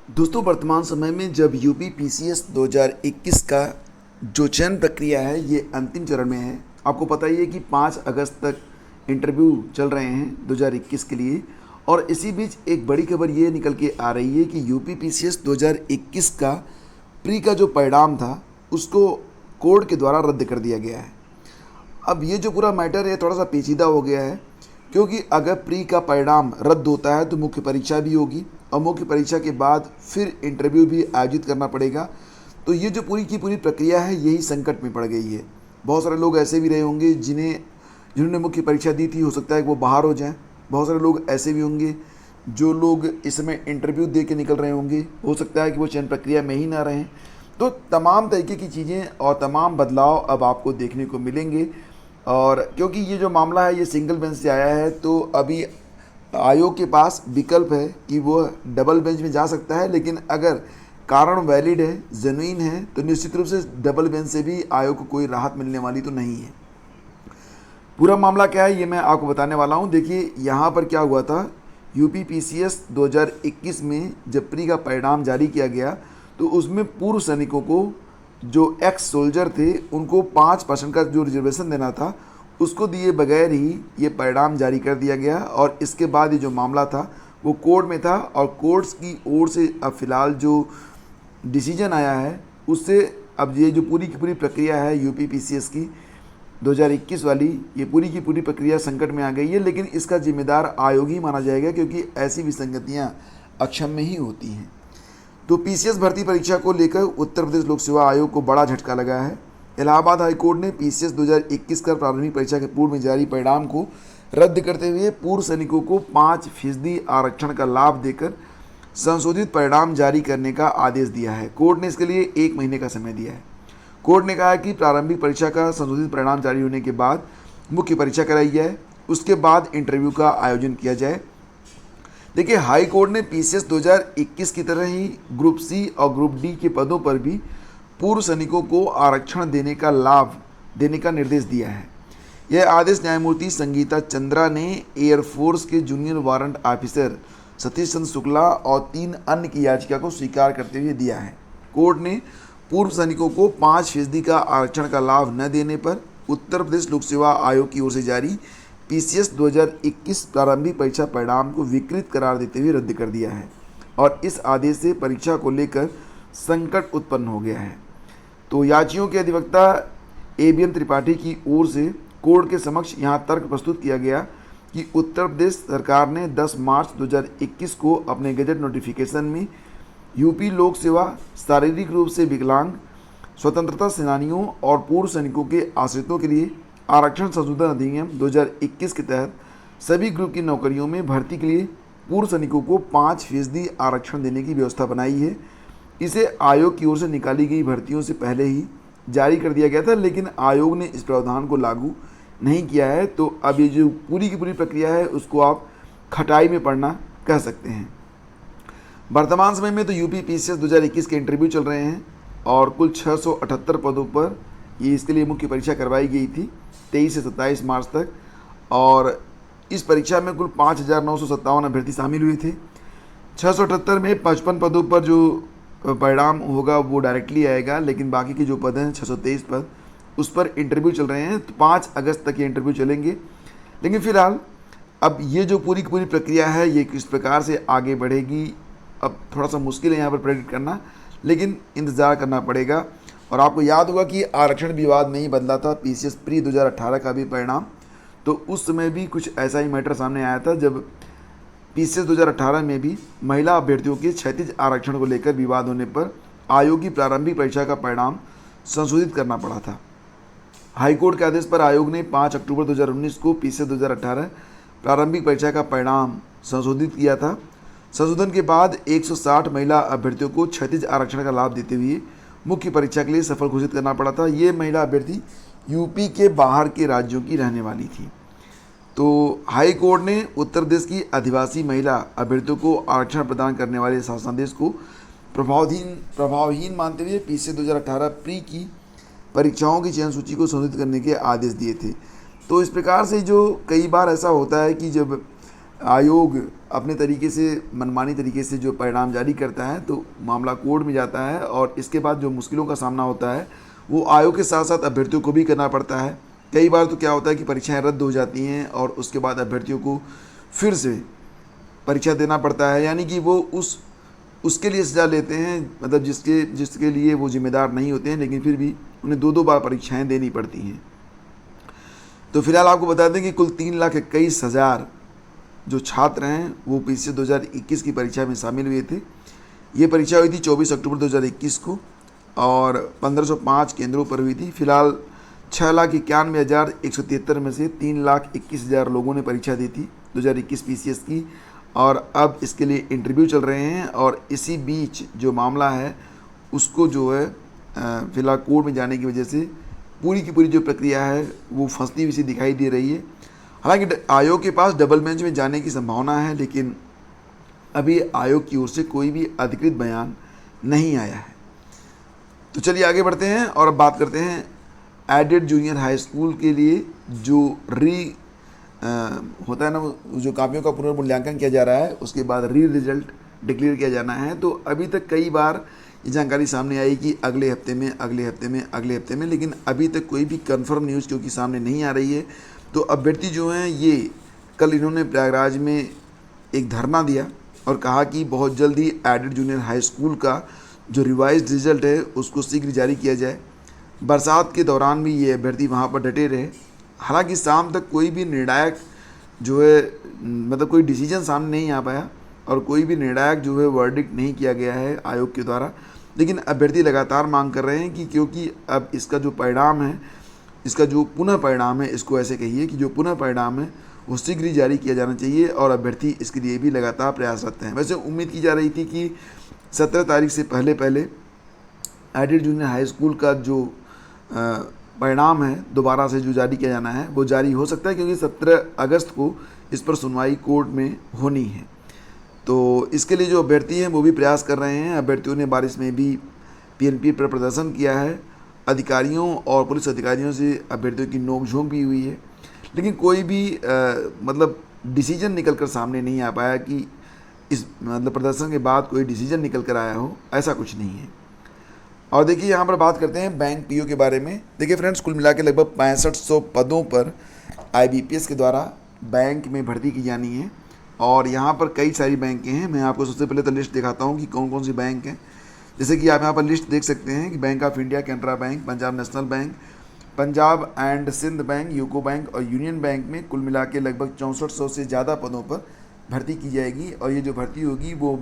दोस्तों, वर्तमान समय में जब यूपी पीसीएस 2021 का जो चयन प्रक्रिया है ये अंतिम चरण में है। आपको पता ही है कि 5 अगस्त तक इंटरव्यू चल रहे हैं 2021 के लिए। और इसी बीच एक बड़ी खबर ये निकल के आ रही है कि यूपी पीसीएस 2021 का प्री का जो परिणाम था उसको कोर्ट के द्वारा रद्द कर दिया गया है। अब ये जो पूरा मैटर है थोड़ा सा पेचीदा हो गया है, क्योंकि अगर प्री का परिणाम रद्द होता है तो मुख्य परीक्षा भी होगी और मुख्य परीक्षा के बाद फिर इंटरव्यू भी आयोजित करना पड़ेगा। तो ये जो पूरी की पूरी प्रक्रिया है यही संकट में पड़ गई है। बहुत सारे लोग ऐसे भी रहे होंगे जिन्होंने मुख्य परीक्षा दी थी, हो सकता है कि वो बाहर हो जाएं। बहुत सारे लोग ऐसे भी होंगे जो लोग इस समय इंटरव्यू दे के निकल रहे होंगे, हो सकता है कि वो चयन प्रक्रिया में ही ना रहें। तो तमाम तरीके की चीज़ें और तमाम बदलाव अब आपको देखने को मिलेंगे। और क्योंकि ये जो मामला है ये सिंगल बेंच से आया है, तो अभी आयोग के पास विकल्प है कि वो डबल बेंच में जा सकता है, लेकिन अगर कारण वैलिड है, जेन्युइन है, तो निश्चित रूप से डबल बेंच से भी आयोग को कोई राहत मिलने वाली तो नहीं है। पूरा मामला क्या है ये मैं आपको बताने वाला हूँ। देखिए यहाँ पर क्या हुआ था, यूपी पीसीएस 2021 में जब प्री का परिणाम जारी किया गया तो उसमें पूर्व सैनिकों को, जो एक्स सोल्जर थे, उनको 5% का जो रिजर्वेशन देना था उसको दिए बगैर ही ये परिणाम जारी कर दिया गया। और इसके बाद ये जो मामला था वो कोर्ट में था और कोर्ट्स की ओर से अब फिलहाल जो डिसीजन आया है उससे अब ये जो पूरी की पूरी प्रक्रिया है यूपी पीसीएस की 2021 वाली, ये पूरी की पूरी प्रक्रिया संकट में आ गई है। लेकिन इसका जिम्मेदार आयोग ही माना जाएगा, क्योंकि ऐसी विसंगतियाँ अक्षम में ही होती हैं। तो पीसीएस भर्ती परीक्षा को लेकर उत्तर प्रदेश लोक सेवा आयोग को बड़ा झटका लगा है। इलाहाबाद हाईकोर्ट ने पीसीएस 2021 का प्रारंभिक परीक्षा के पूर्व में जारी परिणाम को रद्द करते हुए पूर्व सैनिकों को 5% आरक्षण का लाभ देकर संशोधित परिणाम जारी करने का आदेश दिया है। कोर्ट ने इसके लिए 1 महीने का समय दिया है। कोर्ट ने कहा है कि प्रारंभिक परीक्षा का संशोधित परिणाम जारी होने के बाद मुख्य परीक्षा कराई जाए, उसके बाद इंटरव्यू का आयोजन किया जाए। देखिए, हाई कोर्ट ने पीसीएस 2021 की तरह ही ग्रुप सी और ग्रुप डी के पदों पर भी पूर्व सैनिकों को आरक्षण देने का लाभ देने का निर्देश दिया है। यह आदेश न्यायमूर्ति संगीता चंद्रा ने एयरफोर्स के junior warrant officer Satish Chandra Shukla और 3 अन्य की याचिका को स्वीकार करते हुए दिया है। कोर्ट ने पूर्व सैनिकों को 5% का आरक्षण का लाभ न देने पर उत्तर प्रदेश लोक सेवा आयोग की ओर से जारी पीसीएस 2021 प्रारंभिक परीक्षा परिणाम को विकृत करार देते हुए रद्द कर दिया है। और इस आदेश से परीक्षा को लेकर संकट उत्पन्न हो गया है। तो याचियों के अधिवक्ता एबीएन त्रिपाठी की ओर से कोर्ट के समक्ष यहाँ तर्क प्रस्तुत किया गया कि उत्तर प्रदेश सरकार ने 10 मार्च 2021 को अपने गजट नोटिफिकेशन में यूपी लोक सेवा शारीरिक रूप से विकलांग स्वतंत्रता सेनानियों और पूर्व सैनिकों के आश्रितों के लिए आरक्षण संशोधन अधिनियम 2021 के तहत सभी ग्रुप की नौकरियों में भर्ती के लिए पूर्व सैनिकों को 5% आरक्षण देने की व्यवस्था बनाई है। इसे आयोग की ओर से निकाली गई भर्तियों से पहले ही जारी कर दिया गया था, लेकिन आयोग ने इस प्रावधान को लागू नहीं किया है। तो अब ये जो पूरी की पूरी प्रक्रिया है उसको आप खटाई में पड़ना कह सकते हैं। वर्तमान समय में तो यूपी पीसीएस 2021 के इंटरव्यू चल रहे हैं और कुल 678 पदों पर ये इसके लिए मुख्य परीक्षा करवाई गई थी 23 से 27 मार्च तक। और इस परीक्षा में कुल 5,957 अभ्यर्थी शामिल हुए थे। 678 में 55 पदों पर जो परिणाम होगा वो डायरेक्टली आएगा, लेकिन बाकी के जो पद हैं 623 पद उस पर इंटरव्यू चल रहे हैं। तो 5 अगस्त तक ये इंटरव्यू चलेंगे। लेकिन फिलहाल अब ये जो पूरी की पूरी प्रक्रिया है ये किस प्रकार से आगे बढ़ेगी, अब थोड़ा सा मुश्किल है यहाँ पर प्रेडिक्ट करना, लेकिन इंतज़ार करना पड़ेगा। और आपको याद होगा कि आरक्षण विवाद में ही बदला था पीसीएस प्री 2018 का भी परिणाम। तो उस समय भी कुछ ऐसा ही मैटर सामने आया था, जब पीसीएस 2018 में भी महिला अभ्यर्थियों के क्षैतिज आरक्षण को लेकर विवाद होने पर आयोग की प्रारंभिक परीक्षा का परिणाम संशोधित करना पड़ा था। हाईकोर्ट के आदेश पर आयोग ने 5 अक्टूबर 2019 को पीसीएस 2018 प्रारंभिक परीक्षा का परिणाम संशोधित किया था। संशोधन के बाद 160 महिला अभ्यर्थियों को क्षैतिज आरक्षण का लाभ देते हुए मुख्य परीक्षा के लिए सफल घोषित करना पड़ा था। ये महिला अभ्यर्थी यूपी के बाहर के राज्यों की रहने वाली थी। तो हाई कोर्ट ने उत्तर प्रदेश की आदिवासी महिला अभ्यर्थियों को आरक्षण प्रदान करने वाले शासनादेश को प्रभावहीन मानते हुए पीसीएस 2018 प्री की परीक्षाओं की चयन सूची को संशोधित करने के आदेश दिए थे। तो इस प्रकार से जो कई बार ऐसा होता है कि जब आयोग अपने तरीके से मनमानी तरीके से जो परिणाम जारी करता है तो मामला कोर्ट में जाता है और इसके बाद जो मुश्किलों का सामना होता है वो आयोग के साथ साथ अभ्यर्थियों को भी करना पड़ता है। कई बार तो क्या होता है कि परीक्षाएं रद्द हो जाती हैं और उसके बाद अभ्यर्थियों को फिर से परीक्षा देना पड़ता है, यानी कि वो उसके लिए सजा लेते हैं, मतलब जिसके लिए वो जिम्मेदार नहीं होते हैं, लेकिन फिर भी उन्हें दो बार परीक्षाएं देनी पड़ती हैं। तो फिलहाल आपको बता दें कि कुल 3,21,000 जो छात्र हैं वो पीसीएस 2021 की परीक्षा में शामिल हुए थे। ये परीक्षा हुई थी 24 अक्टूबर 2021 को और 1505 केंद्रों पर हुई थी। फिलहाल 6,91,173 में से 3,21,000 लोगों ने परीक्षा दी थी 2021 पीसीएस की, और अब इसके लिए इंटरव्यू चल रहे हैं। और इसी बीच जो मामला है उसको जो है फिलहाल कोर्ट में जाने की वजह से पूरी की पूरी जो प्रक्रिया है वो फंसती हुई सी दिखाई दे रही है। हालांकि आयोग के पास डबल बेंच में जाने की संभावना है, लेकिन अभी आयोग की ओर से कोई भी अधिकृत बयान नहीं आया है। तो चलिए आगे बढ़ते हैं और अब बात करते हैं एडेड जूनियर हाई स्कूल के लिए जो होता है ना, जो कापियों का पुनर्मूल्यांकन किया जा रहा है उसके बाद रिजल्ट डिक्लेयर किया जाना है। तो अभी तक कई बार ये जानकारी सामने आई कि अगले हफ्ते में, लेकिन अभी तक कोई भी कंफर्म न्यूज़ क्योंकि सामने नहीं आ रही है। तो अभ्यर्थी जो हैं ये कल इन्होंने प्रयागराज में एक धरना दिया और कहा कि बहुत जल्दी एडेड जूनियर हाई स्कूल का जो रिवाइज्ड रिजल्ट है उसको शीघ्र जारी किया जाए। बरसात के दौरान भी ये अभ्यर्थी वहाँ पर डटे रहे। हालांकि शाम तक कोई भी निर्णायक जो है, मतलब कोई डिसीजन सामने नहीं आ पाया और कोई भी निर्णायक जो है वर्डिक्ट नहीं किया गया है आयोग के द्वारा, लेकिन अभ्यर्थी लगातार मांग कर रहे हैं कि क्योंकि अब इसका जो परिणाम है, इसका जो पुनः परिणाम है, इसको ऐसे कहिए कि जो पुनः परिणाम है वो शीघ्र ही जारी किया जाना चाहिए और अभ्यर्थी इसके लिए भी लगातार प्रयासरत हैं। वैसे उम्मीद की जा रही थी कि 17 तारीख से पहले एडेड जूनियर हाई स्कूल का जो परिणाम है दोबारा से जो जारी किया जाना है वो जारी हो सकता है, क्योंकि 17 अगस्त को इस पर सुनवाई कोर्ट में होनी है। तो इसके लिए जो अभ्यर्थी हैं वो भी प्रयास कर रहे हैं। अभ्यर्थियों ने बारिश में भी पीएनपी पर प्रदर्शन किया है। अधिकारियों और पुलिस अधिकारियों से अभ्यर्थियों की नोकझोंक भी हुई है, लेकिन कोई भी मतलब डिसीजन निकल कर सामने नहीं आ पाया कि इस मतलब प्रदर्शन के बाद कोई डिसीजन निकल कर आया हो, ऐसा कुछ नहीं है। और देखिए यहाँ पर बात करते हैं बैंक पीओ के बारे में। देखिए फ्रेंड्स, कुल मिला के लगभग 6500 पदों पर आईबीपीएस के द्वारा बैंक में भर्ती की जानी है और यहाँ पर कई सारी बैंकें हैं। मैं आपको सबसे पहले तो लिस्ट दिखाता हूँ कि कौन कौन सी बैंक हैं। जैसे कि आप यहाँ पर लिस्ट देख सकते हैं कि Bank of India, Canara Bank, Punjab National Bank, Punjab and Sindh Bank, UCO Bank और यूनियन बैंक में कुल मिला के लगभग 6400 से ज़्यादा पदों पर भर्ती की जाएगी। और ये जो भर्ती होगी वो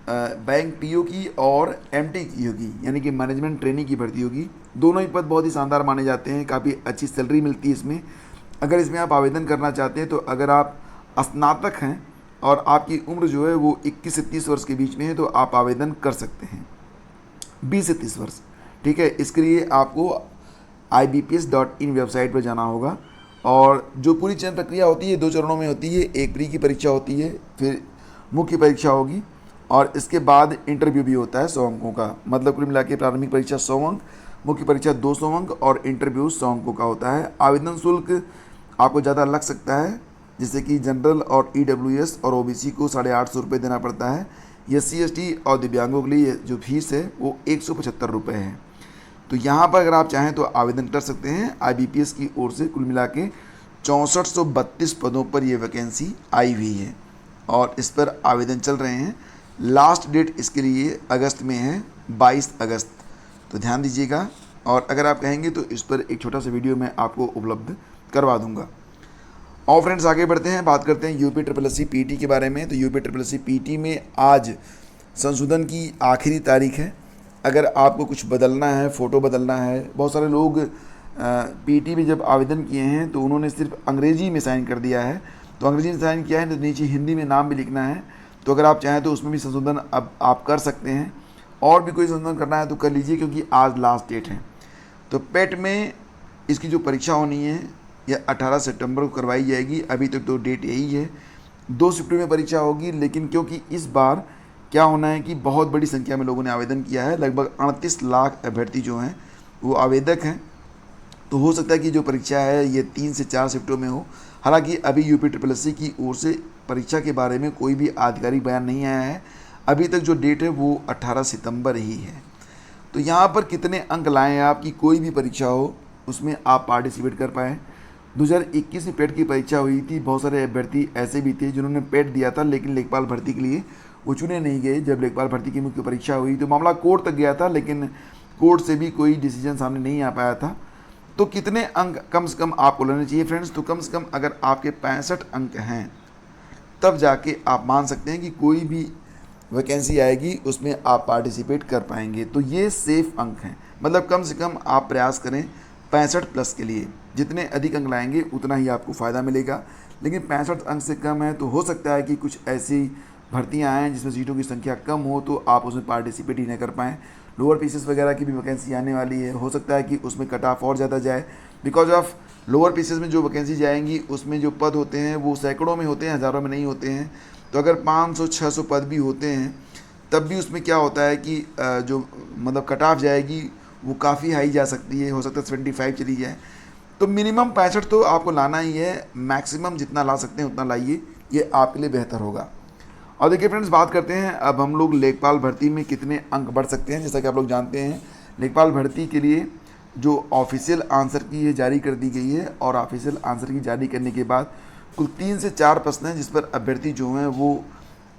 बैंक पीओ की और एमटी की होगी, यानी कि मैनेजमेंट ट्रेनिंग की भर्ती होगी। दोनों ही पद बहुत ही शानदार माने जाते हैं, काफ़ी अच्छी सैलरी मिलती है इसमें। अगर इसमें आप आवेदन करना चाहते हैं तो अगर आप स्नातक हैं और आपकी उम्र जो है वो 21 से 30 वर्ष के बीच में है तो आप आवेदन कर सकते हैं, 20 से 30 वर्ष, ठीक है। इसके लिए आपको ibps.in वेबसाइट पर जाना होगा और जो पूरी चयन प्रक्रिया होती है 2 चरणों में होती है। एक प्री की परीक्षा होती है, फिर मुख्य परीक्षा होगी और इसके बाद इंटरव्यू भी होता है 100 अंकों का। मतलब कुल मिला के प्रारंभिक परीक्षा 100 अंक, मुख्य परीक्षा 200 अंक और इंटरव्यू 100 अंकों का होता है। आवेदन शुल्क आपको ज़्यादा लग सकता है, जैसे कि जनरल और ईडब्ल्यूएस और ओबीसी को 850 रुपये देना पड़ता है। SC ST और दिव्यांगों के लिए जो फीस है वो 175 रुपये है। तो यहाँ पर अगर आप चाहें तो आवेदन कर सकते हैं। IBPS की ओर से कुल मिला के 6432 पदों पर ये वैकेंसी आई हुई है और इस पर आवेदन चल रहे हैं। लास्ट डेट इसके लिए अगस्त में है, 22 अगस्त, तो ध्यान दीजिएगा। और अगर आप कहेंगे तो इस पर एक छोटा सा वीडियो मैं आपको उपलब्ध करवा दूंगा। और फ्रेंड्स आगे बढ़ते हैं, बात करते हैं UPSSC PT के बारे में। तो UPSSC PT में आज संशोधन की आखिरी तारीख है। अगर आपको कुछ बदलना है, फ़ोटो बदलना है, बहुत सारे लोग PT में जब आवेदन किए हैं तो उन्होंने सिर्फ अंग्रेजी में साइन कर दिया है। तो अंग्रेजी में साइन किया है तो नीचे हिंदी में नाम भी लिखना है। तो अगर आप चाहें तो उसमें भी संशोधन अब आप कर सकते हैं। और भी कोई संशोधन करना है तो कर लीजिए, क्योंकि आज लास्ट डेट है। तो पेट में इसकी जो परीक्षा होनी है यह 18 सितंबर को करवाई जाएगी। अभी तक तो डेट यही है। 2 शिफ्ट में परीक्षा होगी, लेकिन क्योंकि इस बार क्या होना है कि बहुत बड़ी संख्या में लोगों ने आवेदन किया है, लगभग 38 लाख अभ्यर्थी जो हैं वो आवेदक हैं, तो हो सकता है कि जो परीक्षा है ये 3 से 4 शिफ्टों में हो। हालांकि अभी UPSSC की ओर से परीक्षा के बारे में कोई भी आधिकारिक बयान नहीं आया है। अभी तक जो डेट है वो 18 सितंबर ही है। तो यहाँ पर कितने अंक लाएँ आप कि कोई भी परीक्षा हो उसमें आप पार्टिसिपेट कर पाएँ। 2021 में पेट की परीक्षा हुई थी। बहुत सारे अभ्यर्थी ऐसे भी थे जिन्होंने पेट दिया था लेकिन लेखपाल भर्ती के लिए वो चुने नहीं गए। जब लेखपाल भर्ती की मुख्य परीक्षा हुई तो मामला कोर्ट तक गया था, लेकिन कोर्ट से भी कोई डिसीजन सामने नहीं आ पाया था। तो कितने अंक कम से कम आपको लेने चाहिए फ्रेंड्स? तो कम से कम अगर आपके 65 अंक हैं तब जाके आप मान सकते हैं कि कोई भी वैकेंसी आएगी उसमें आप पार्टिसिपेट कर पाएंगे। तो ये सेफ अंक हैं, मतलब कम से कम आप प्रयास करें 65 प्लस के लिए। जितने अधिक अंक लाएंगे उतना ही आपको फ़ायदा मिलेगा, लेकिन 65 अंक से कम है तो हो सकता है कि कुछ ऐसी भर्तियां आएँ जिसमें सीटों की संख्या कम हो तो आप उसमें पार्टिसिपेट ही नहीं कर पाएँ। लोअर पीसीएस वगैरह की भी वैकेंसी आने वाली है, हो सकता है कि उसमें कट ऑफ और ज़्यादा जाए। बिकॉज ऑफ लोअर पीसीएस में जो वैकेंसी जाएंगी उसमें जो पद होते हैं वो सैकड़ों में होते हैं, हज़ारों में नहीं होते हैं। तो अगर 500-600 पद भी होते हैं तब भी उसमें क्या होता है कि जो मतलब कट ऑफ जाएगी वो काफ़ी हाई जा सकती है, हो सकता है 75 चली जाए। तो मिनिमम 65 तो आपको लाना ही है, मैक्सिमम जितना ला सकते हैं उतना लाइए, ये आपके लिए बेहतर होगा। और देखिए फ्रेंड्स, बात करते हैं अब हम लोग लेखपाल भर्ती में कितने अंक बढ़ सकते हैं। जैसा कि आप लोग जानते हैं लेखपाल भर्ती के लिए जो ऑफिशियल आंसर की है जारी कर दी गई है, और ऑफिशियल आंसर की जारी करने के बाद कुल 3 से 4 प्रश्न हैं जिस पर अभ्यर्थी जो हैं वो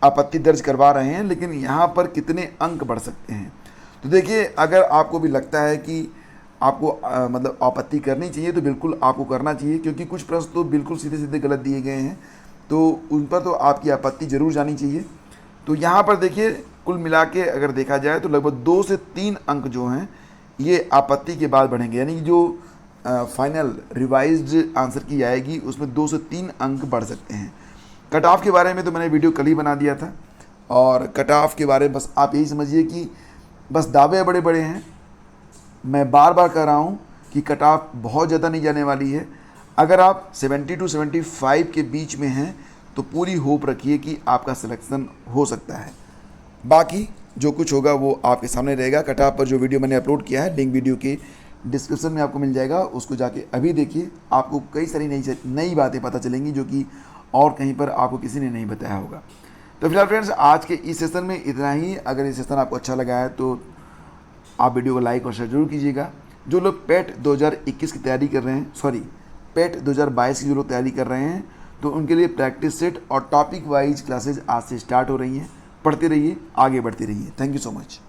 आपत्ति दर्ज करवा रहे हैं। लेकिन यहाँ पर कितने अंक बढ़ सकते हैं, तो देखिए अगर आपको भी लगता है कि आपको मतलब आपत्ति करनी चाहिए तो बिल्कुल आपको करना चाहिए, क्योंकि कुछ प्रश्न तो बिल्कुल सीधे सीधे गलत दिए गए हैं तो उन पर तो आपकी आपत्ति ज़रूर जानी चाहिए। तो यहाँ पर देखिए कुल मिला के अगर देखा जाए तो लगभग 2 से 3 अंक जो हैं ये आपत्ति के बाद बढ़ेंगे, यानी कि जो फाइनल रिवाइज्ड आंसर की आएगी उसमें 2 से 3 अंक बढ़ सकते हैं। कट ऑफ के बारे में तो मैंने वीडियो कल ही बना दिया था, और कट ऑफ के बारे में बस आप यही समझिए कि बस दावे बड़े बड़े हैं। मैं बार बार कह रहा हूँ कि कट ऑफ बहुत ज़्यादा नहीं जाने वाली है। अगर आप 70 to 75 के बीच में हैं तो पूरी होप रखिए कि आपका सिलेक्शन हो सकता है। बाकी जो कुछ होगा वो आपके सामने रहेगा। कट ऑफ पर जो वीडियो मैंने अपलोड किया है लिंक वीडियो के डिस्क्रिप्शन में आपको मिल जाएगा, उसको जाके अभी देखिए। आपको कई सारी नई बातें पता चलेंगी जो कि और कहीं पर आपको किसी ने नहीं बताया होगा। तो फिलहाल फ्रेंड्स आज के इस सेशन में इतना ही। अगर ये सेशन आपको अच्छा लगा है तो आप वीडियो को लाइक और शेयर जरूर कीजिएगा। जो लोग पेट 2021 की तैयारी कर रहे हैं, सॉरी पेट 2022 की जो लोग तैयारी कर रहे हैं, तो उनके लिए प्रैक्टिस सेट और टॉपिक वाइज क्लासेज आज से स्टार्ट हो रही हैं। पढ़ते रहिए, आगे बढ़ते रहिए। Thank you so much.